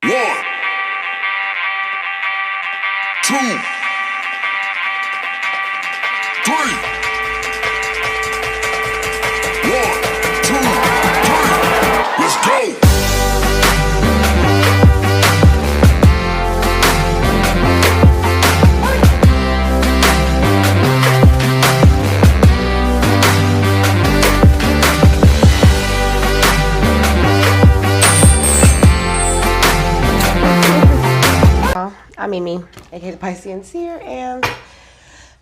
One, two, three. One, two, three. Let's go. I'm Mimi, aka the Piscean Seer, and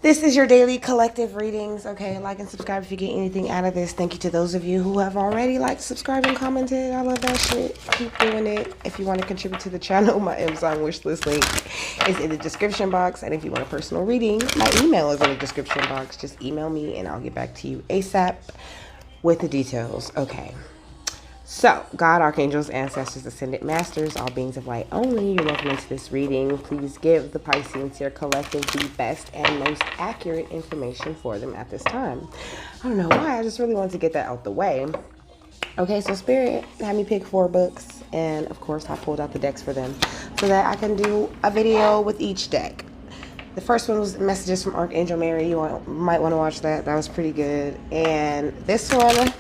this is your daily collective readings. Okay, like and subscribe if you get anything out of this. Thank you to those of you who have already liked, subscribed, and commented. I love that shit. Keep doing it. If you want to contribute to the channel, my Amazon wishlist link is in the description box. And if you want a personal reading, my email is in the description box. Just email me and I'll get back to you ASAP with the details. Okay. So, God, archangels, ancestors, ascended masters, all beings of light only, you're welcome into this reading. Please give the Piscean Seer Collective the best and most accurate information for them at this time. I don't know why, I just really wanted to get that out the way. Okay, so Spirit had me pick 4 books, and of course I pulled out the decks for them so that I can do a video with each deck. The first one was Messages from Archangel Mary. You might want to watch that. That was pretty good. And this one,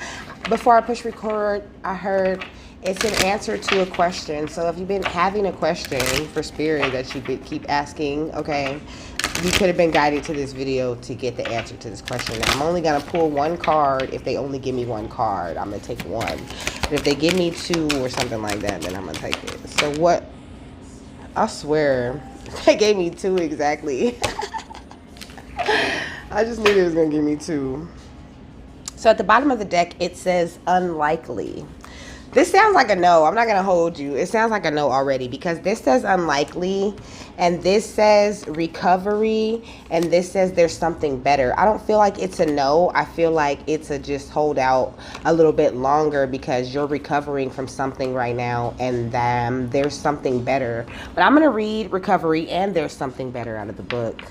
before I push record, I heard it's an answer to a question. So if you've been having a question for Spirit that you keep asking, okay, you could have been guided to this video to get the answer to this question. Now, I'm only going to pull 1 card. If they only give me 1 card, I'm going to take 1. But if they give me 2 or something like that, then I'm going to take it. So what, I swear, they gave me 2 exactly. I just knew they was going to give me 2. So at the bottom of the deck, it says unlikely. This sounds like a no. I'm not going to hold you. It sounds like a no already because this says unlikely and this says recovery and this says there's something better. I don't feel like it's a no. I feel like it's a just hold out a little bit longer because you're recovering from something right now and there's something better. But I'm going to read recovery and there's something better out of the book.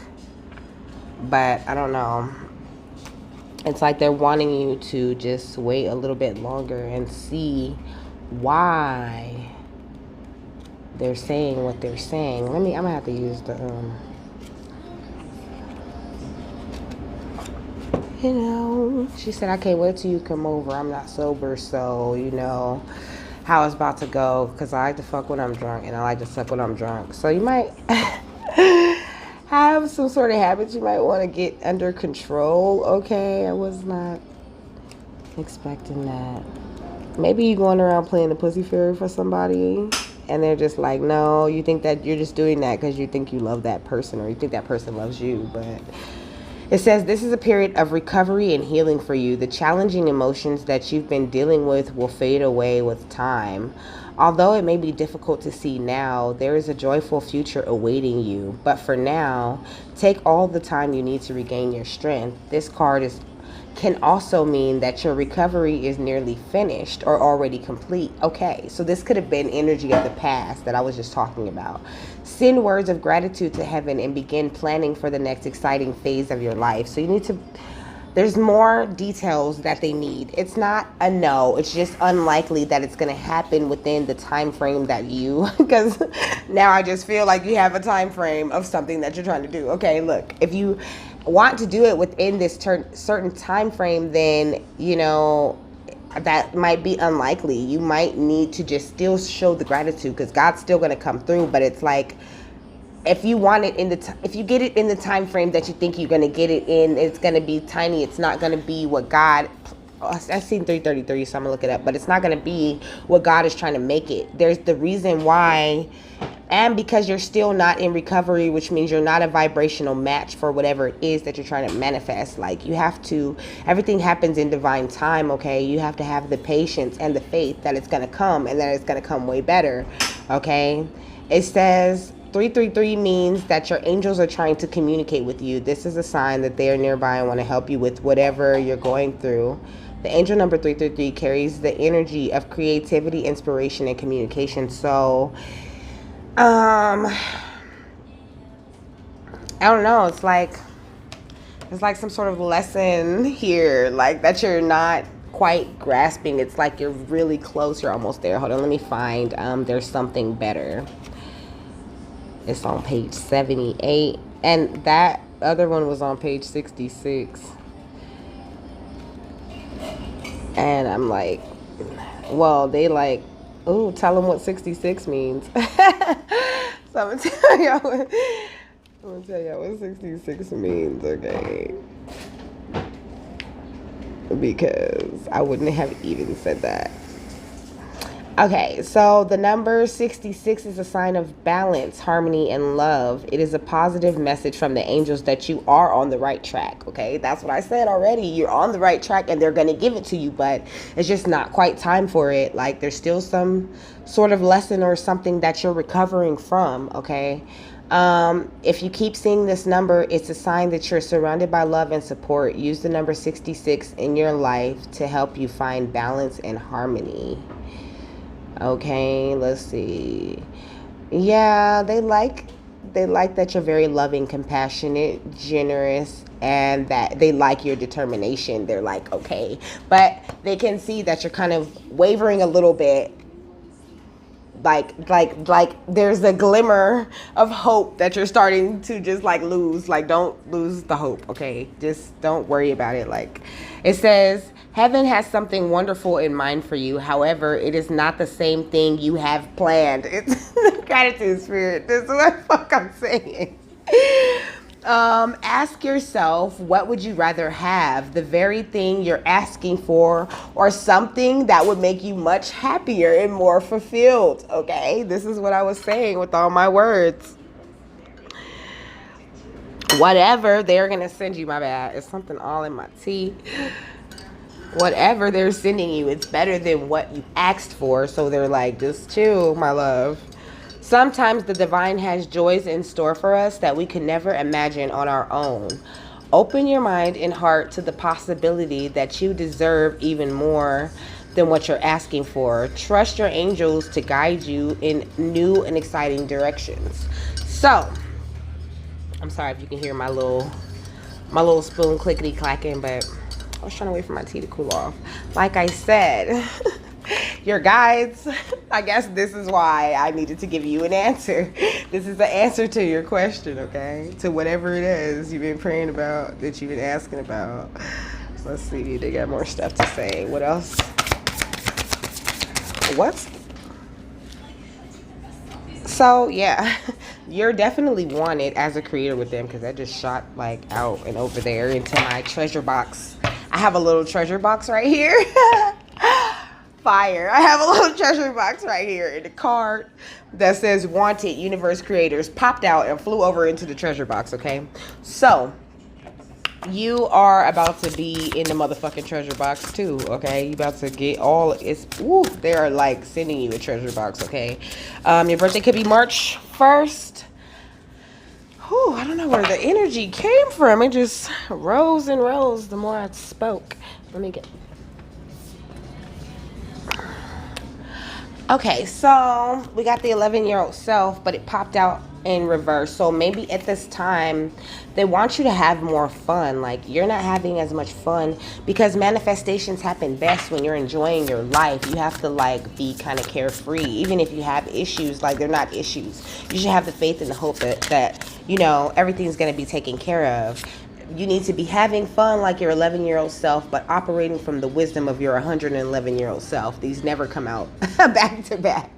But I don't know. It's like they're wanting you to just wait a little bit longer and see why they're saying what they're saying. I'm gonna have to use the, you know, she said, I can't wait till you come over. I'm not sober, so, you know, how it's about to go. Because I like to fuck when I'm drunk and I like to suck when I'm drunk. So you might have some sort of habits you might want to get under control. Okay, I was not expecting that. Maybe you going around playing the pussy fairy for somebody and they're just like, no, you think that you're just doing that because you think you love that person or you think that person loves you. But it says this is a period of recovery and healing for you. The challenging emotions that you've been dealing with will fade away with time. Although it may be difficult to see now, there is a joyful future awaiting you. But for now, take all the time you need to regain your strength. This card can also mean that your recovery is nearly finished or already complete. Okay, so this could have been energy of the past that I was just talking about. Send words of gratitude to heaven and begin planning for the next exciting phase of your life. So you need to... There's more details that they need. It's not a no. It's just unlikely that it's going to happen within the time frame that you... Because now I just feel like you have a time frame of something that you're trying to do. Okay, look. If you want to do it within this certain time frame, then, you know, that might be unlikely. You might need to just still show the gratitude because God's still going to come through. But it's like... If you want it in the if you get it in the time frame that you think you're going to get it in, it's going to be tiny. It's not going to be what God... I've seen 333, so I'm going to look it up. But it's not going to be what God is trying to make it. There's the reason why... And because you're still not in recovery, which means you're not a vibrational match for whatever it is that you're trying to manifest. Like, you have to... Everything happens in divine time, okay? You have to have the patience and the faith that it's going to come and that it's going to come way better, okay? It says... 333 means that your angels are trying to communicate with you. This is a sign that they are nearby and want to help you with whatever you're going through. The angel number 333 carries the energy of creativity, inspiration, and communication. So, I don't know. It's like some sort of lesson here, like that you're not quite grasping. It's like you're really close. You're almost there. Hold on, let me find there's something better. It's on page 78, and that other one was on page 66. And I'm like, well, they like, ooh, tell them what 66 means. So I'm gonna tell y'all what 66 means, okay? Because I wouldn't have even said that. Okay, so the number 66 is a sign of balance, harmony, and love. It is a positive message from the angels that you are on the right track, okay? That's what I said already. You're on the right track, and they're going to give it to you, but it's just not quite time for it. Like, there's still some sort of lesson or something that you're recovering from, okay? If you keep seeing this number, it's a sign that you're surrounded by love and support. Use the number 66 in your life to help you find balance and harmony. Okay, let's see. Yeah, they like that you're very loving, compassionate, generous, and that they like your determination. They're like, okay, but they can see that you're kind of wavering a little bit. Like there's a glimmer of hope that you're starting to just like lose. Like, don't lose the hope, okay? Just don't worry about it. Like, it says, heaven has something wonderful in mind for you. However, it is not the same thing you have planned. It's the gratitude spirit. This is what the fuck I'm saying. Ask yourself, what would you rather have? The very thing you're asking for, or something that would make you much happier and more fulfilled, okay? This is what I was saying with all my words. Whatever they're going to send you, my bad. It's something all in my tea. Whatever they're sending you, it's better than what you asked for. So they're like, just chill, my love. Sometimes the divine has joys in store for us that we could never imagine on our own. Open your mind and heart to the possibility that you deserve even more than what you're asking for. Trust your angels to guide you in new and exciting directions. So, I'm sorry if you can hear my little spoon clickety clacking, but I was trying to wait for my tea to cool off. Like I said, your guides, I guess this is why I needed to give you an answer. This is the answer to your question, okay? To whatever it is you've been praying about, that you've been asking about. Let's see, they got more stuff to say. What else? What? So, yeah, you're definitely wanted as a creator with them, because I just shot like out and over there into my treasure box. I have a little treasure box right here. Fire. I have a little treasure box right here in the card that says wanted universe creators. Popped out and flew over into the treasure box, okay? So, you are about to be in the motherfucking treasure box too, okay? You about to get all, they are like sending you a treasure box, okay? Your birthday could be March 1st. Whew, I don't know where the energy came from. It just rose and rose the more I spoke. Let me get... Okay, so we got the 11-year-old self, but it popped out in reverse. So maybe at this time, they want you to have more fun. Like, you're not having as much fun, because manifestations happen best when you're enjoying your life. You have to, like, be kind of carefree. Even if you have issues, like, they're not issues. You should have the faith and the hope that you know, everything's going to be taken care of. You need to be having fun like your 11-year-old self, but operating from the wisdom of your 111-year-old self. These never come out back to back.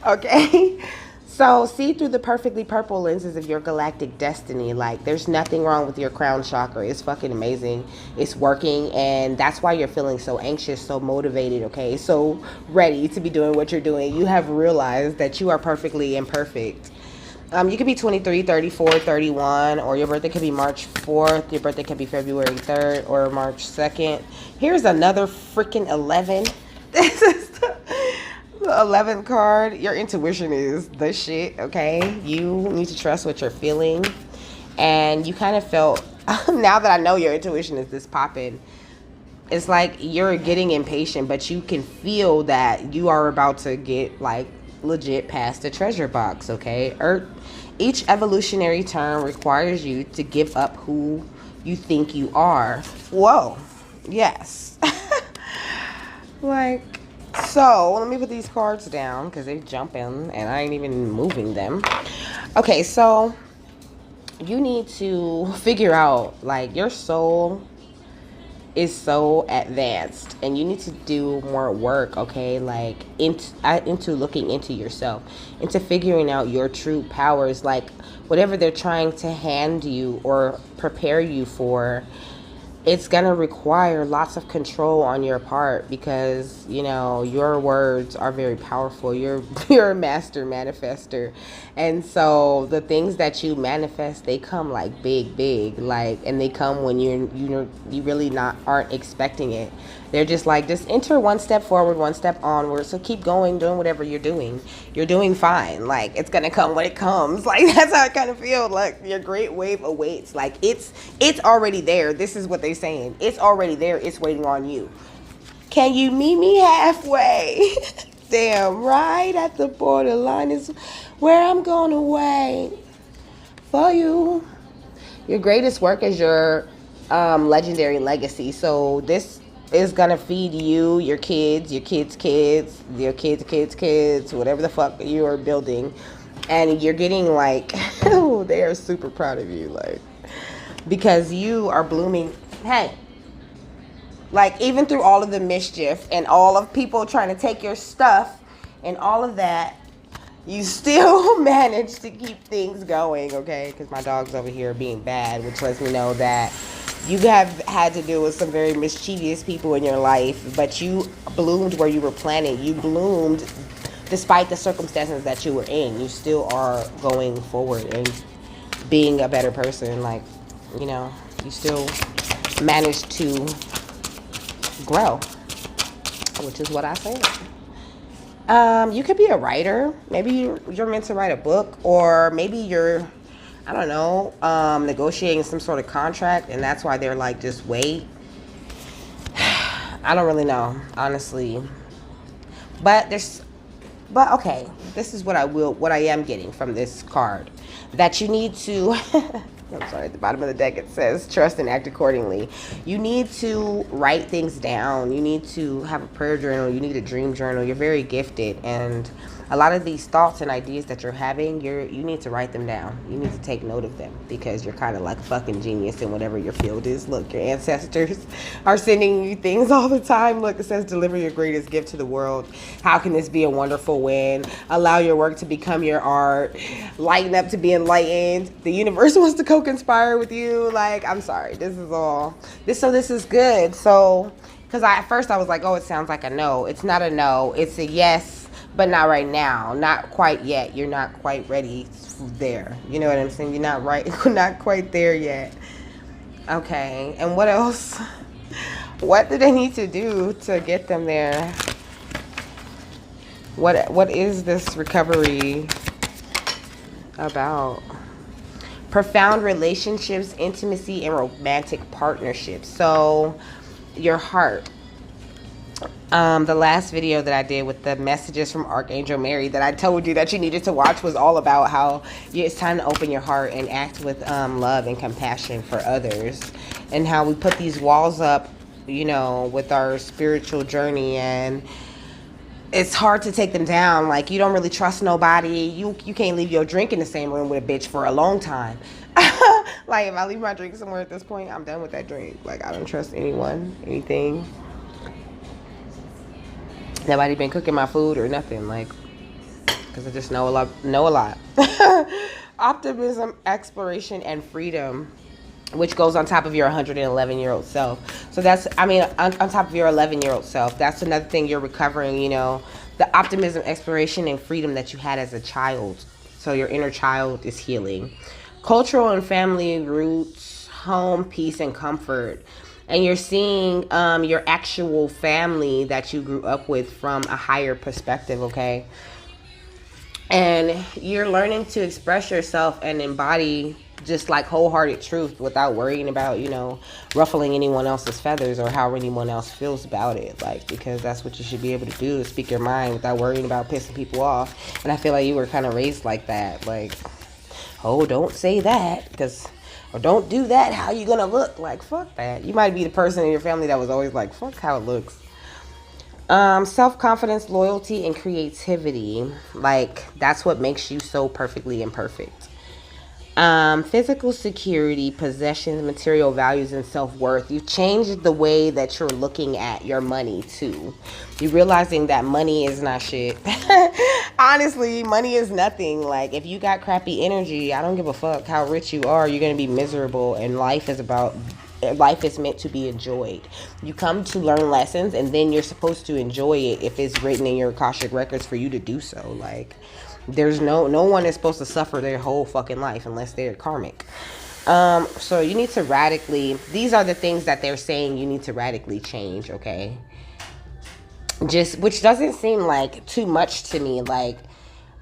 Okay? So see through the perfectly purple lenses of your galactic destiny. Like, there's nothing wrong with your crown chakra. It's fucking amazing. It's working, and that's why you're feeling so anxious, so motivated, okay? So ready to be doing what you're doing. You have realized that you are perfectly imperfect. You could be 23, 34, 31, or your birthday could be March 4th. Your birthday could be February 3rd or March 2nd. Here's another freaking 11. This is the 11th card. Your intuition is the shit, okay? You need to trust what you're feeling. And you kind of felt, now that I know your intuition is this popping, it's like you're getting impatient, but you can feel that you are about to get, like, legit past the treasure box, okay? Each evolutionary term requires you to give up who you think you are. Whoa. Yes. Like, so let me put these cards down because they're jumping and I ain't even moving them. Okay, so you need to figure out, like, your soul is so advanced and you need to do more work, okay, like into looking into yourself, into figuring out your true powers. Like, whatever they're trying to hand you or prepare you for, it's gonna require lots of control on your part because, you know, your words are very powerful. You're a master manifester, and so the things that you manifest, they come like big, like, and they come when you really not aren't expecting it. They're just like, just enter one step forward, one step onward. So keep going, doing whatever you're doing. You're doing fine. Like, it's gonna come when it comes. Like, that's how I kind of feel. Like, your great wave awaits. Like, it's already there. This is what they're saying. It's already there. It's waiting on you. Can you meet me halfway? Damn right at the borderline is where I'm gonna wait for you. Your greatest work is your legendary legacy. So this is gonna feed you, your kids, your kids' kids, your kids' kids, whatever the fuck you are building. And you're getting like, oh, they are super proud of you, like, because you are blooming. Hey, like, even through all of the mischief and all of people trying to take your stuff and all of that, you still manage to keep things going, okay? Because my dog's over here being bad, which lets me know that you have had to deal with some very mischievous people in your life, but you bloomed where you were planted. You bloomed despite the circumstances that you were in. You still are going forward and being a better person. Like, you know, you still managed to grow, which is what I say. You could be a writer. Maybe you're meant to write a book, or maybe you're, I don't know, negotiating some sort of contract, and that's why they're like, just wait. I don't really know, honestly. But okay, this is what I am getting from this card. That you need to, I'm sorry, at the bottom of the deck it says, trust and act accordingly. You need to write things down. You need to have a prayer journal. You need a dream journal. You're very gifted, and a lot of these thoughts and ideas that you're having, you need to write them down. You need to take note of them because you're kind of like a fucking genius in whatever your field is. Look, your ancestors are sending you things all the time. Look, it says, deliver your greatest gift to the world. How can this be a wonderful win? Allow your work to become your art. Lighten up to be enlightened. The universe wants to co-conspire with you. Like, I'm sorry. This is good. So, because at first I was like, oh, it sounds like a no. It's not a no. It's a yes. But not right now, not quite yet. You're not quite ready there. You know what I'm saying? You're not quite there yet. Okay, and what else? What do they need to do to get them there? What is this recovery about? Profound relationships, intimacy, and romantic partnerships. So, your heart. The last video that I did with the messages from Archangel Mary that I told you that you needed to watch was all about how it's time to open your heart and act with love and compassion for others, and how we put these walls up, you know, with our spiritual journey, and it's hard to take them down. Like, you don't really trust nobody. You can't leave your drink in the same room with a bitch for a long time. Like, if I leave my drink somewhere at this point, I'm done with that drink. Like, I don't trust anyone, anything. Nobody been cooking my food or nothing, like, because I just know a lot. Optimism, exploration, and freedom, which goes on top of your 111-year-old self. So that's, I mean, on top of your 11-year-old self, that's another thing you're recovering, you know, the optimism, exploration, and freedom that you had as a child. So your inner child is healing. Cultural and family roots, home, peace, and comfort. And you're seeing your actual family that you grew up with from a higher perspective, okay? And you're learning to express yourself and embody just like wholehearted truth without worrying about, you know, ruffling anyone else's feathers or how anyone else feels about it. Like, because that's what you should be able to do, is speak your mind without worrying about pissing people off. And I feel like you were kind of raised like that. Like, oh, don't say that, because... or don't do that, how you gonna look? Like, fuck that. You might be the person in your family that was always like, fuck how it looks. Self-confidence, loyalty, and creativity. Like, that's what makes you so perfectly imperfect. Physical security, possessions, material values, and self-worth. You've changed the way that you're looking at your money too. You're realizing that money is not shit. Honestly, money is nothing. Like, if you got crappy energy, I don't give a fuck how rich you are, you're gonna be miserable. And life is meant to be enjoyed. You come to learn lessons, and then you're supposed to enjoy it if it's written in your Akashic records for you to do so. Like, there's no one is supposed to suffer their whole fucking life unless they're karmic. So you need to radically, these are the things that they're saying you need to radically change, okay? Just, which doesn't seem like too much to me. Like,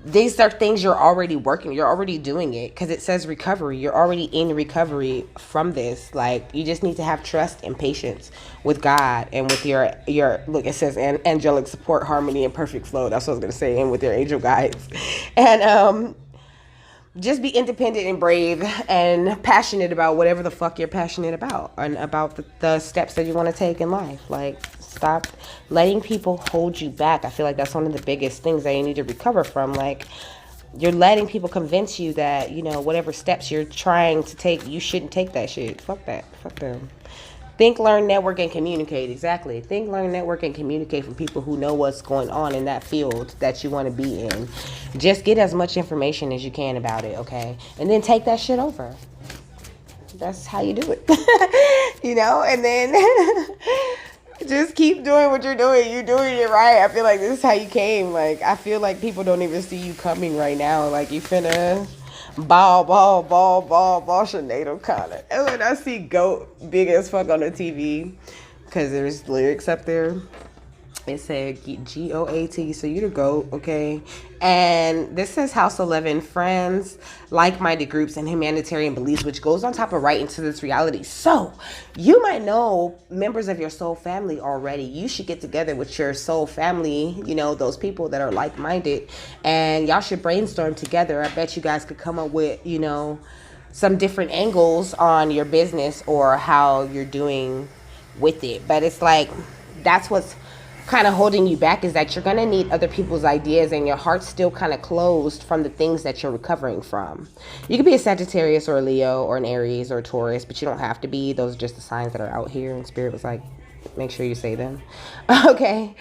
these are things you're already you're already doing it, because it says recovery. You're already in recovery from this. Like, you just need to have trust and patience with God and with your look, it says angelic support, harmony, and perfect flow. That's what I was gonna say. And with your angel guides. And just be independent and brave and passionate about whatever the fuck you're passionate about, and about the steps that you want to take in life. Like, stop letting people hold you back. I feel like that's one of the biggest things that you need to recover from. Like, you're letting people convince you that, whatever steps you're trying to take, you shouldn't take that shit. Fuck that. Fuck them. Think, learn, network, and communicate. Exactly. Think, learn, network, and communicate from people who know what's going on in that field that you want to be in. Just get as much information as you can about it, okay? And then take that shit over. That's how you do it. And then just keep doing what you're doing. You're doing it right. I feel like this is how you came. Like, I feel like people don't even see you coming right now. Like, you finna ball, Sinead O'Connor. And when I see GOAT big as fuck on the TV, because there's lyrics up there, it said GOAT, so you the GOAT, okay? And this says House 11, friends, like-minded groups, and humanitarian beliefs, which goes on top of right into this reality. So, you might know members of your soul family already. You should get together with your soul family, those people that are like-minded, and y'all should brainstorm together. I bet you guys could come up with, some different angles on your business or how you're doing with it. But it's like, that's what's kind of holding you back, is that you're going to need other people's ideas, and your heart's still kind of closed from the things that you're recovering from. You could be a Sagittarius or a Leo or an Aries or a Taurus, but you don't have to be. Those are just the signs that are out here, and Spirit was like, make sure you say them. Okay.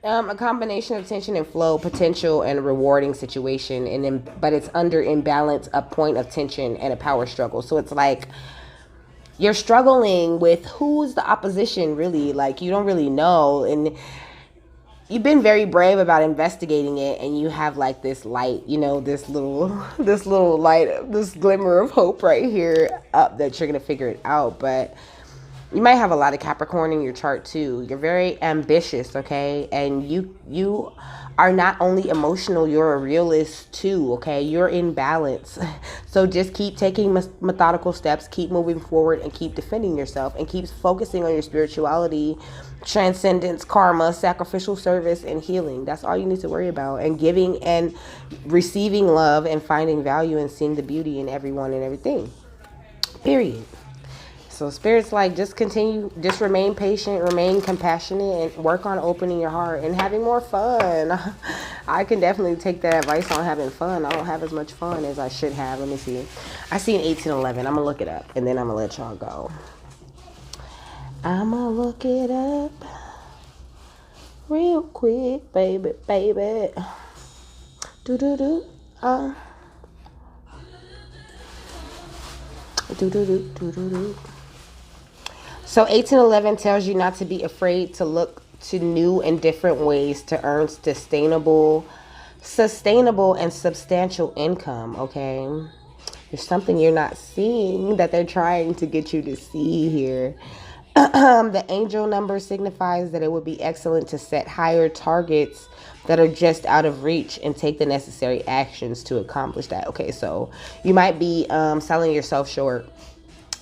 A combination of tension and flow, potential and rewarding situation, but it's under imbalance, a point of tension and a power struggle. So it's like, you're struggling with who's the opposition, really. Like, you don't really know, and you've been very brave about investigating it, and you have like this light, this little light, this glimmer of hope right here up that you're gonna figure it out. But you might have a lot of Capricorn in your chart too. You're very ambitious, okay? And you are not only emotional, you're a realist too, okay? You're in balance. So just keep taking methodical steps, keep moving forward, and keep defending yourself, and keep focusing on your spirituality, transcendence, karma, sacrificial service, and healing. That's all you need to worry about. And giving and receiving love, and finding value, and seeing the beauty in everyone and everything. Period. So Spirit's like, just continue, just remain patient, remain compassionate, and work on opening your heart and having more fun. I can definitely take that advice on having fun. I don't have as much fun as I should have. Let me see. I see an 1811. I'm going to look it up, and then I'm going to let y'all go. I'm going to look it up real quick, baby. Do-do-do. Do-do-do. So 1811 tells you not to be afraid to look to new and different ways to earn sustainable and substantial income, okay? There's something you're not seeing that they're trying to get you to see here. The angel number signifies that it would be excellent to set higher targets that are just out of reach and take the necessary actions to accomplish that. Okay, so you might be selling yourself short.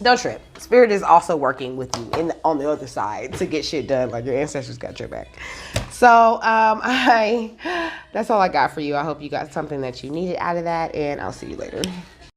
Don't trip. Spirit is also working with you on the other side to get shit done. Like, your ancestors got your back. So that's all I got for you. I hope you got something that you needed out of that, and I'll see you later.